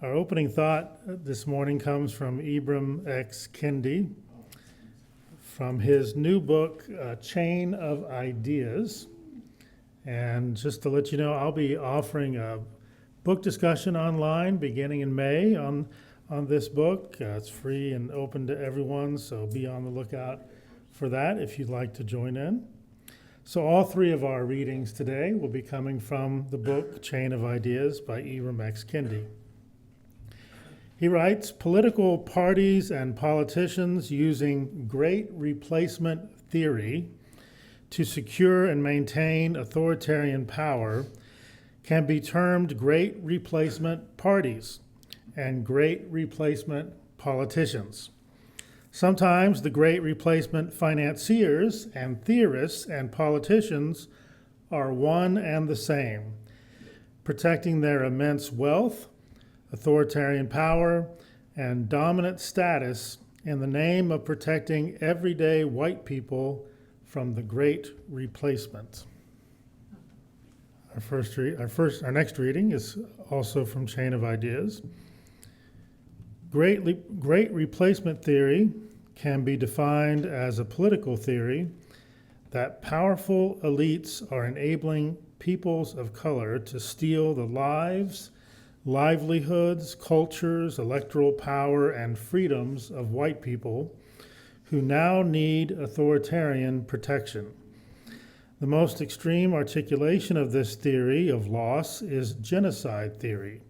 Our opening thought this morning comes from Ibram X. Kendi from his new book, Chain of Ideas. And just to let you know, I'll be offering a book discussion online beginning in May on this book. It's free and open to everyone, so be on the lookout for that if you'd like to join in. So all three of our readings today will be coming from the book Chain of Ideas by Ibram X. Kendi. He writes, political parties and politicians using great replacement theory to secure and maintain authoritarian power can be termed great replacement parties and great replacement politicians. Sometimes the great replacement financiers and theorists and politicians are one and the same, protecting their immense wealth, authoritarian power, and dominant status in the name of protecting everyday white people from the great replacement. Our next reading is also from Chain of Ideas. Great replacement theory can be defined as a political theory that powerful elites are enabling peoples of color to steal the lives, livelihoods, cultures, electoral power, and freedoms of white people who now need authoritarian protection. The most extreme articulation of this theory of loss is genocide theory.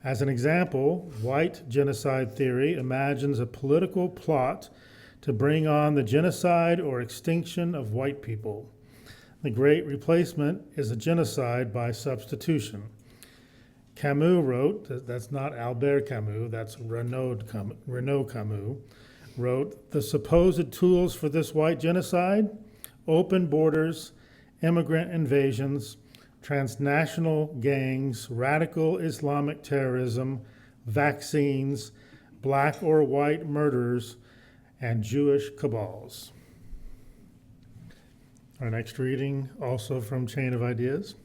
As an example, white genocide theory imagines a political plot to bring on the genocide or extinction of white people. The Great Replacement is a genocide by substitution. Camus wrote, that's not Albert Camus, that's Renaud Camus, wrote, the supposed tools for this white genocide: open borders, immigrant invasions, transnational gangs, radical Islamic terrorism, vaccines, black or white murders, and Jewish cabals. Our next reading, also from Chain of Ideas.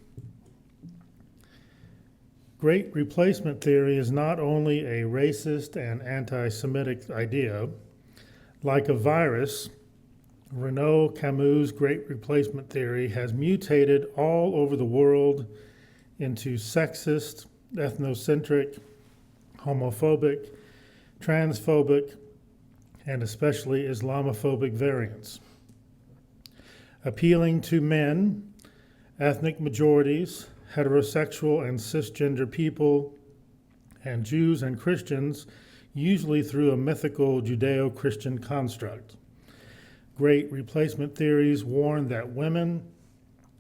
Great replacement theory is not only a racist and anti-Semitic idea. Like a virus, Renaud Camus' great replacement theory has mutated all over the world into sexist, ethnocentric, homophobic, transphobic, and especially Islamophobic variants. Appealing to men, ethnic majorities, heterosexual and cisgender people, and Jews and Christians, usually through a mythical Judeo-Christian construct. Great replacement theories warn that women,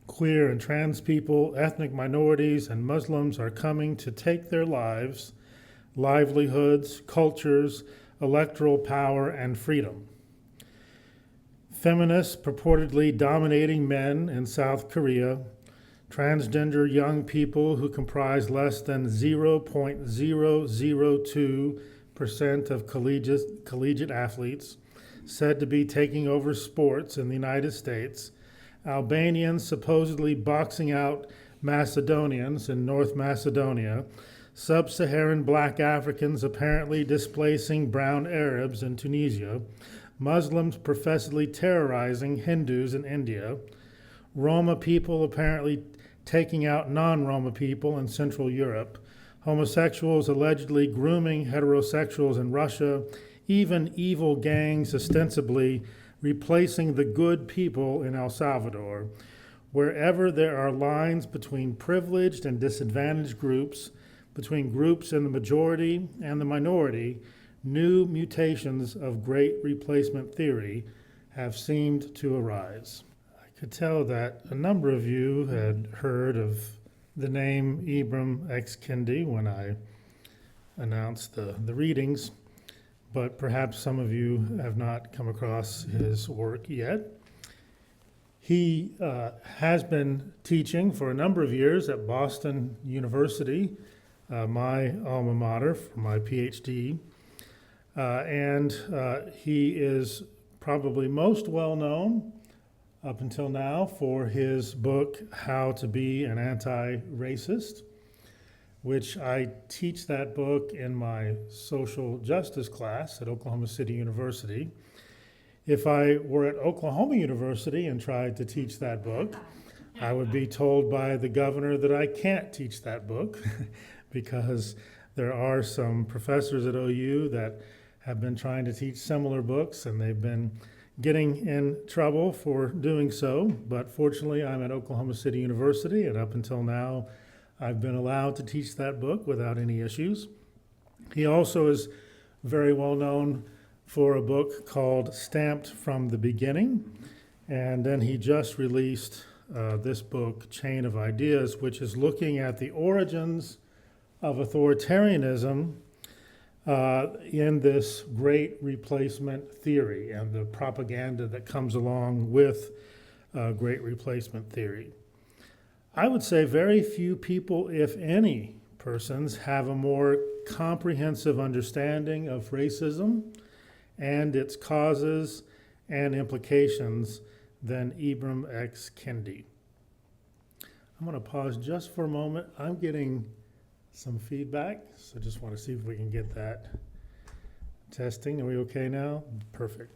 queer and trans people, ethnic minorities, and Muslims are coming to take their lives, livelihoods, cultures, electoral power, and freedom. Feminists purportedly dominating men in South Korea, transgender young people who comprise less than 0.002% of collegiate athletes, said to be taking over sports in the United States, Albanians supposedly boxing out Macedonians in North Macedonia, sub-Saharan black Africans apparently displacing brown Arabs in Tunisia, Muslims professedly terrorizing Hindus in India, Roma people apparently taking out non-Roma people in Central Europe, homosexuals allegedly grooming heterosexuals in Russia, even evil gangs ostensibly replacing the good people in El Salvador. Wherever there are lines between privileged and disadvantaged groups, between groups in the majority and the minority, new mutations of great replacement theory have seemed to arise. I could tell that a number of you had heard of the name Ibram X. Kendi when I announced the readings, but perhaps some of you have not come across his work yet. He has been teaching for a number of years at Boston University, my alma mater for my PhD, and he is probably most well known up until now for his book, How to Be an Anti-Racist. which I teach that book in my social justice class at Oklahoma City University. If I were at Oklahoma University and tried to teach that book, I would be told by the governor that I can't teach that book because there are some professors at OU that have been trying to teach similar books, and they've been getting in trouble for doing so. But fortunately, I'm at Oklahoma City University, and up until now, I've been allowed to teach that book without any issues. He also is very well known for a book called Stamped from the Beginning, and then he just released this book, Chain of Ideas, which is looking at the origins of authoritarianism in this great replacement theory and the propaganda that comes along with great replacement theory. I would say very few people, if any persons, have a more comprehensive understanding of racism and its causes and implications than Ibram X. Kendi. I'm going to pause just for a moment. I'm getting some feedback, so just want to see if we can get that testing. Are we okay now? Perfect.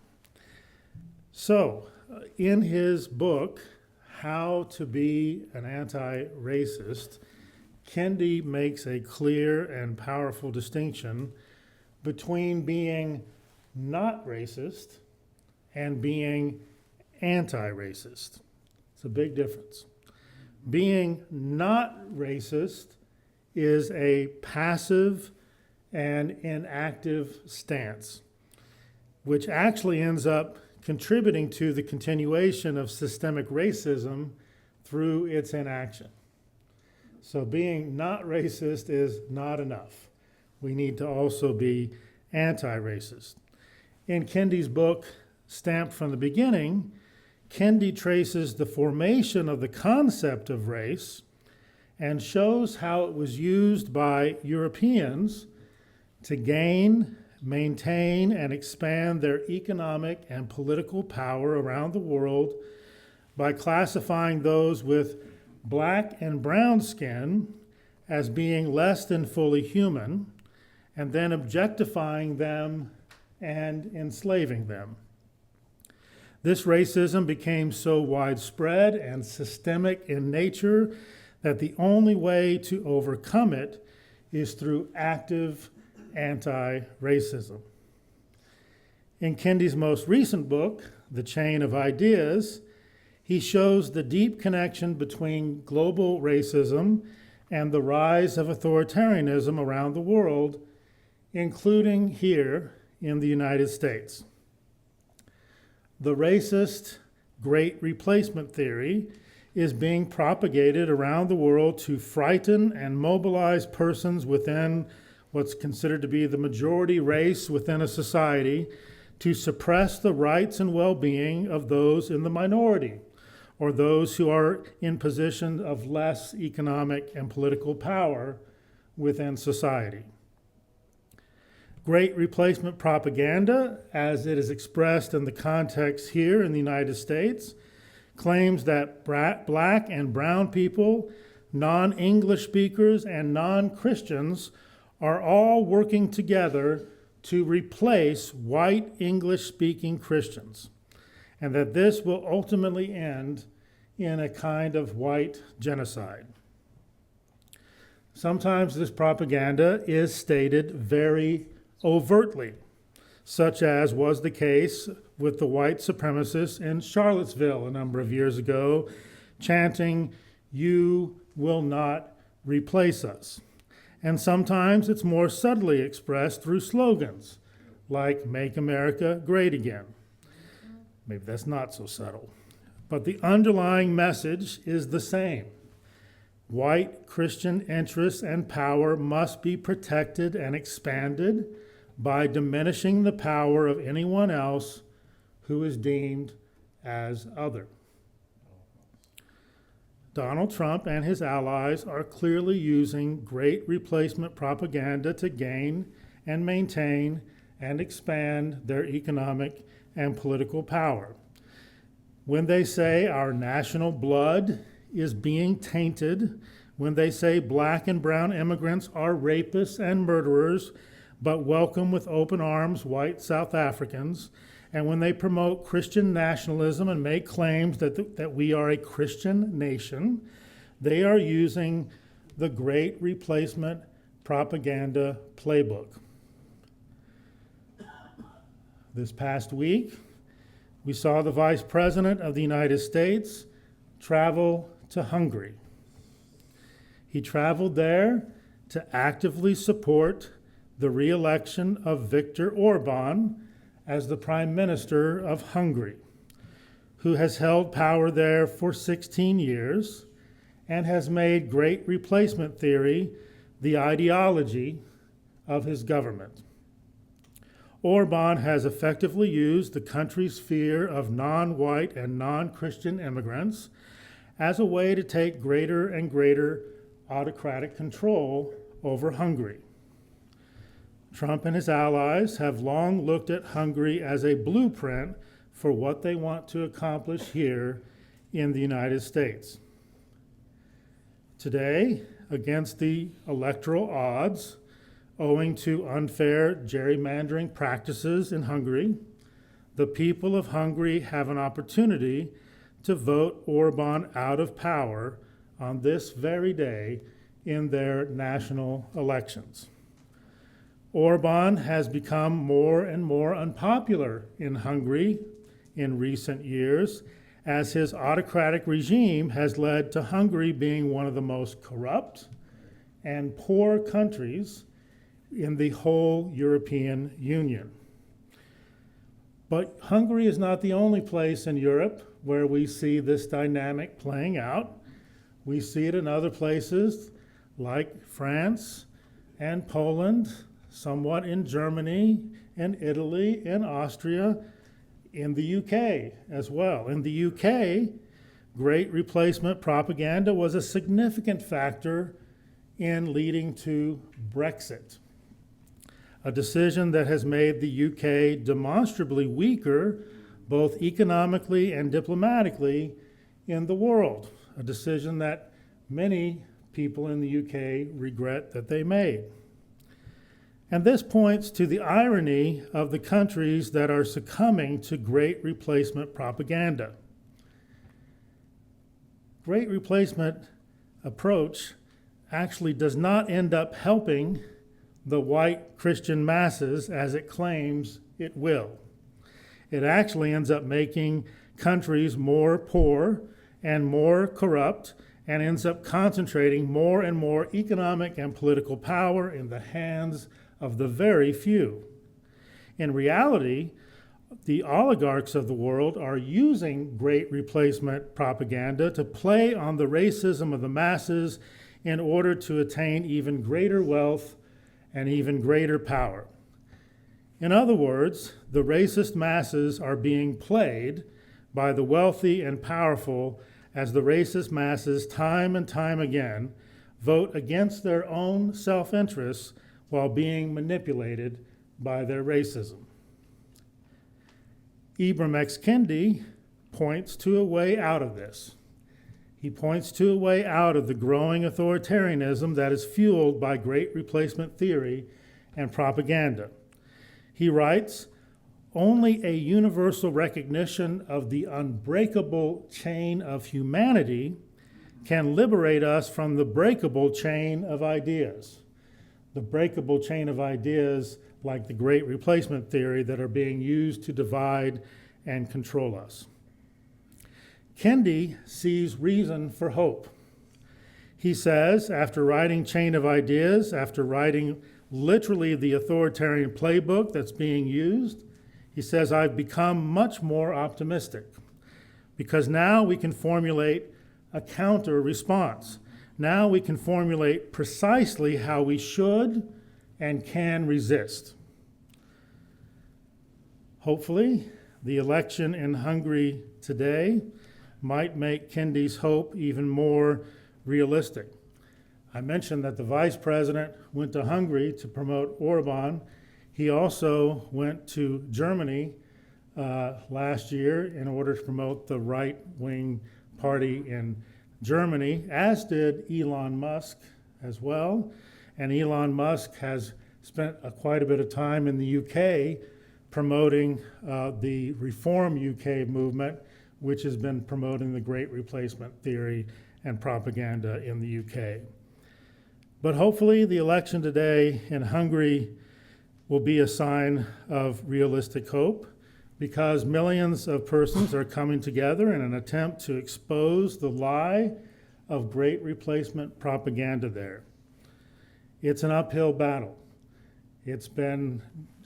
So, in his book, How to Be an Anti-Racist, Kendi makes a clear and powerful distinction between being not racist and being anti-racist. It's a big difference. Being not racist is a passive and inactive stance, which actually ends up contributing to the continuation of systemic racism through its inaction. So being not racist is not enough. We need to also be anti-racist. In Kendi's book, Stamped from the Beginning, Kendi traces the formation of the concept of race and shows how it was used by Europeans to gain, maintain, and expand their economic and political power around the world by classifying those with black and brown skin as being less than fully human, and then objectifying them and enslaving them. This racism became so widespread and systemic in nature that the only way to overcome it is through active anti-racism. In Kendi's most recent book, The Chain of Ideas, he shows the deep connection between global racism and the rise of authoritarianism around the world, including here in the United States. The racist Great Replacement theory is being propagated around the world to frighten and mobilize persons within what's considered to be the majority race within a society to suppress the rights and well-being of those in the minority, or those who are in positions of less economic and political power within society. Great Replacement propaganda, as it is expressed in the context here in the United States, claims that black and brown people, non-English speakers, and non-Christians are all working together to replace white English-speaking Christians, and that this will ultimately end in a kind of white genocide. Sometimes this propaganda is stated very overtly, such as was the case with the white supremacists in Charlottesville a number of years ago, chanting, "You will not replace us." And sometimes it's more subtly expressed through slogans like "Make America Great Again." Maybe that's not so subtle. But the underlying message is the same. White Christian interests and power must be protected and expanded by diminishing the power of anyone else who is deemed as other. Donald Trump and his allies are clearly using Great Replacement propaganda to gain and maintain and expand their economic and political power. When they say our national blood is being tainted when they say black and brown immigrants are rapists and murderers, but welcome with open arms white South Africans, and when they promote Christian nationalism and make claims that we are a Christian nation, they are using the Great Replacement propaganda playbook. This past week, we saw the Vice President of the United States travel to Hungary. He traveled there to actively support the re-election of Viktor Orban as the Prime Minister of Hungary, who has held power there for 16 years and has made Great Replacement theory the ideology of his government. Orban has effectively used the country's fear of non-white and non-Christian immigrants as a way to take greater and greater autocratic control over Hungary. Trump and his allies have long looked at Hungary as a blueprint for what they want to accomplish here in the United States. Today, against the electoral odds, owing to unfair gerrymandering practices in Hungary, the people of Hungary have an opportunity to vote Orban out of power on this very day in their national elections. Orban has become more and more unpopular in Hungary in recent years, as his autocratic regime has led to Hungary being one of the most corrupt and poor countries in the whole European Union. But Hungary is not the only place in Europe where we see this dynamic playing out. We see it in other places like France and Poland, somewhat in Germany and Italy and Austria, in the UK as well. In the UK, Great Replacement propaganda was a significant factor in leading to Brexit, a decision that has made the UK demonstrably weaker, both economically and diplomatically, in the world, a decision that many people in the UK regret that they made. And this points to the irony of the countries that are succumbing to Great Replacement propaganda. Great Replacement approach actually does not end up helping the white Christian masses as it claims it will. It actually ends up making countries more poor and more corrupt, and ends up concentrating more and more economic and political power in the hands of the very few. In reality, the oligarchs of the world are using Great Replacement propaganda to play on the racism of the masses in order to attain even greater wealth and even greater power. In other words, the racist masses are being played by the wealthy and powerful as the racist masses time and time again vote against their own self-interests while being manipulated by their racism. Ibram X. Kendi points to a way out of this. He points to a way out of the growing authoritarianism that is fueled by Great Replacement theory and propaganda. He writes, "Only a universal recognition of the unbreakable chain of humanity can liberate us from the breakable chain of ideas." The breakable chain of ideas like the Great Replacement theory that are being used to divide and control us. Kendi sees reason for hope. He says, after writing Chain of Ideas, after writing literally the authoritarian playbook that's being used, he says, "I've become much more optimistic because now we can formulate a counter response. Now we can formulate precisely how we should and can resist." Hopefully, the election in Hungary today might make Kendi's hope even more realistic. I mentioned that the vice president went to Hungary to promote Orban. He also went to Germany last year in order to promote the right-wing party in Germany, as did Elon Musk as well. And Elon Musk has spent quite a bit of time in the UK promoting the Reform UK movement, which has been promoting the Great Replacement theory and propaganda in the UK. But hopefully the election today in Hungary will be a sign of realistic hope, because millions of persons are coming together in an attempt to expose the lie of Great Replacement propaganda there. It's an uphill battle.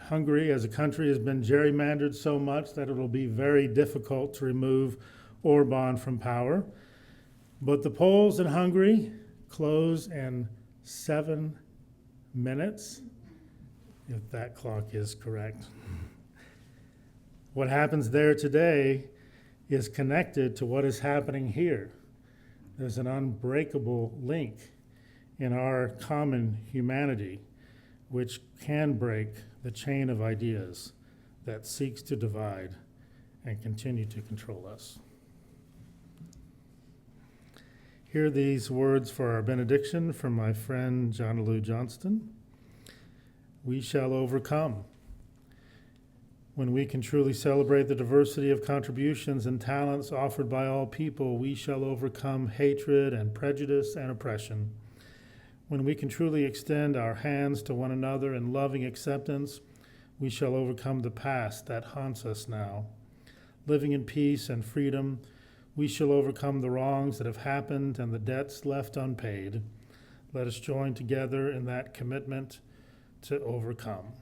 Hungary as a country has been gerrymandered so much that it'll be very difficult to remove Orban from power. But the polls in Hungary close in 7 minutes, if that clock is correct. What happens there today is connected to what is happening here. There's an unbreakable link in our common humanity, which can break the chain of ideas that seeks to divide and continue to control us. Hear these words for our benediction from my friend John Lou Johnston. We shall overcome. When we can truly celebrate the diversity of contributions and talents offered by all people, we shall overcome hatred and prejudice and oppression. When we can truly extend our hands to one another in loving acceptance, we shall overcome the past that haunts us now. Living in peace and freedom, we shall overcome the wrongs that have happened and the debts left unpaid. Let us join together in that commitment to overcome.